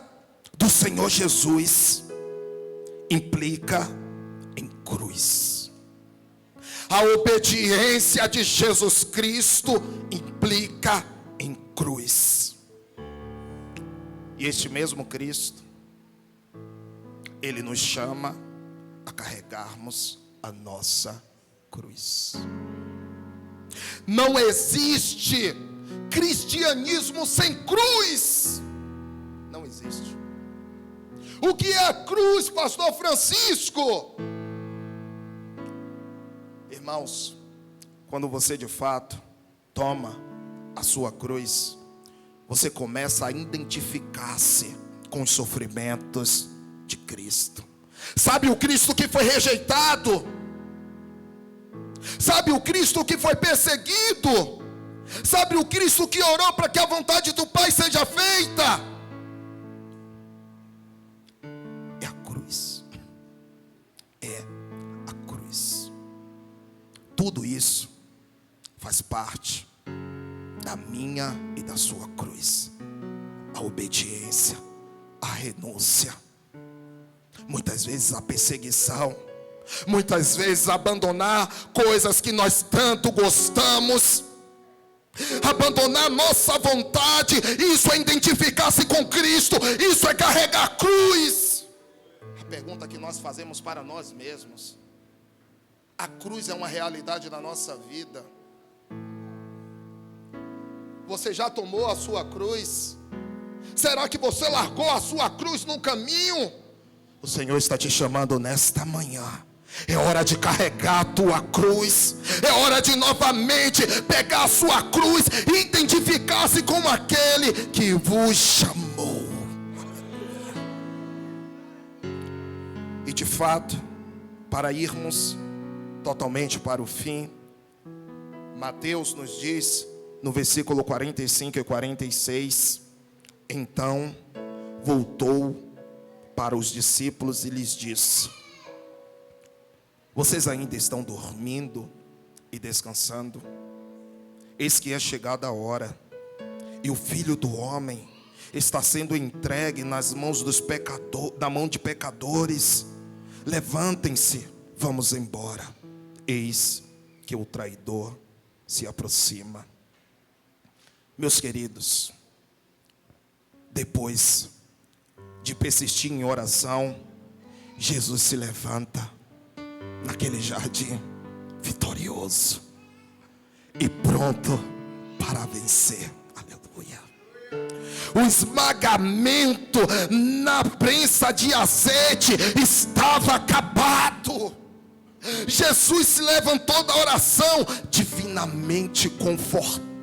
do Senhor Jesus implica em cruz. A obediência de Jesus Cristo implica em cruz. E este mesmo Cristo, Ele nos chama a carregarmos a nossa cruz. Não existe cristianismo sem cruz. Não existe. O que é a cruz, pastor Francisco? Irmãos, quando você de fato toma a sua cruz, você começa a identificar-se com os sofrimentos de Cristo. Sabe o Cristo que foi rejeitado? Sabe o Cristo que foi perseguido? Sabe o Cristo que orou para que a vontade do Pai seja feita? É a cruz. É a cruz. Tudo isso faz parte da minha e da sua cruz. A obediência, a renúncia, muitas vezes a perseguição, muitas vezes abandonar coisas que nós tanto gostamos, abandonar nossa vontade. Isso é identificar-se com Cristo, isso é carregar a cruz. A pergunta que nós fazemos para nós mesmos: a cruz é uma realidade na nossa vida? Você já tomou a sua cruz? Será que você largou a sua cruz no caminho? O Senhor está te chamando nesta manhã. É hora de carregar a tua cruz. É hora de novamente pegar a sua cruz e identificar-se com aquele que vos chamou. E de fato, para irmos totalmente para o fim, Mateus nos diz no versículo 45 e 46: então voltou para os discípulos e lhes disse: vocês ainda estão dormindo e descansando? Eis que é chegada a hora, e o Filho do Homem está sendo entregue nas mãos da mão de pecadores. Levantem-se, vamos embora. Eis que o traidor se aproxima. Meus queridos, depois de persistir em oração, Jesus se levanta naquele jardim vitorioso e pronto para para vencer. Aleluia. O esmagamento na prensa de azeite estava acabado. Jesus se levantou da oração divinamente confortado.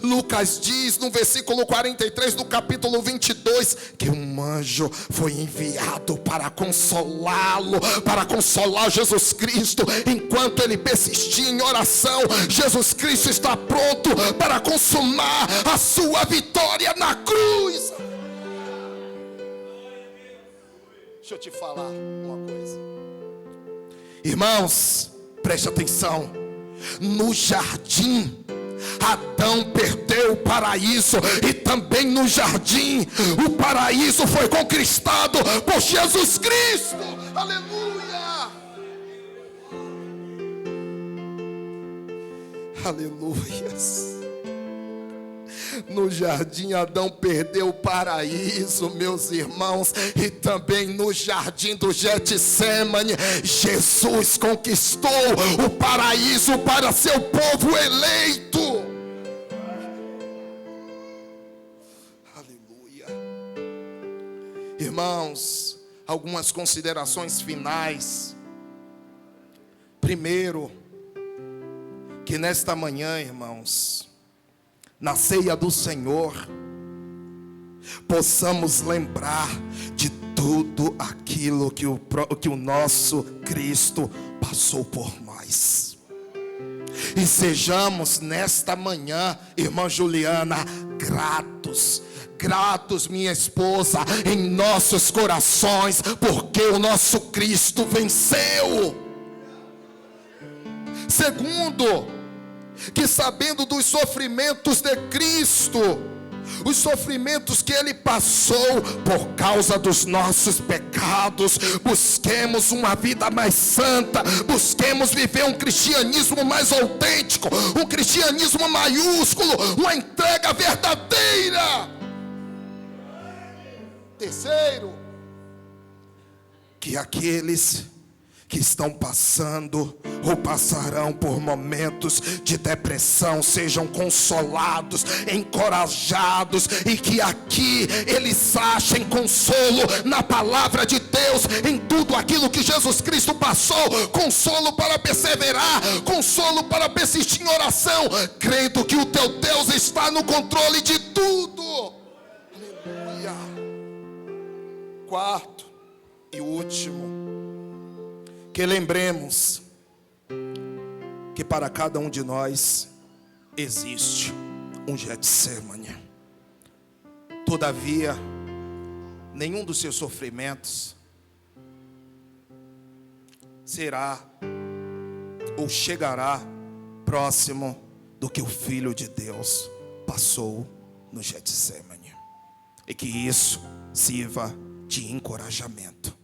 Lucas diz no versículo 43 do capítulo 22 que um anjo foi enviado para consolá-lo, para consolar Jesus Cristo. Enquanto ele persistia em oração, Jesus Cristo está pronto para consumar a sua vitória na cruz. Deixa eu te falar uma coisa, irmãos, preste atenção. No jardim, Adão perdeu o paraíso, e também no jardim o paraíso foi conquistado por Jesus Cristo. Aleluia. Aleluias. No jardim Adão perdeu o paraíso, meus irmãos, e também no jardim do Getsemane Jesus conquistou o paraíso para seu povo eleito. Aleluia. Irmãos, algumas considerações finais. Primeiro, que nesta manhã, irmãos, na ceia do Senhor, possamos lembrar de tudo aquilo que o nosso Cristo passou por nós. E sejamos nesta manhã, irmã Juliana, gratos, minha esposa, em nossos corações, porque o nosso Cristo venceu. Segundo, que sabendo dos sofrimentos de Cristo, os sofrimentos que Ele passou por causa dos nossos pecados, busquemos uma vida mais santa, busquemos viver um cristianismo mais autêntico, um cristianismo maiúsculo, uma entrega verdadeira. Terceiro, que aqueles que estão passando ou passarão por momentos de depressão sejam consolados, encorajados, e que aqui eles achem consolo na palavra de Deus, em tudo aquilo que Jesus Cristo passou, consolo para perseverar, consolo para persistir em oração, crendo que o teu Deus está no controle de tudo. Aleluia. Quarto e último, que lembremos que para cada um de nós existe um Getsemane. Todavia, nenhum dos seus sofrimentos será ou chegará próximo do que o Filho de Deus passou no Getsemane. E que isso sirva de encorajamento.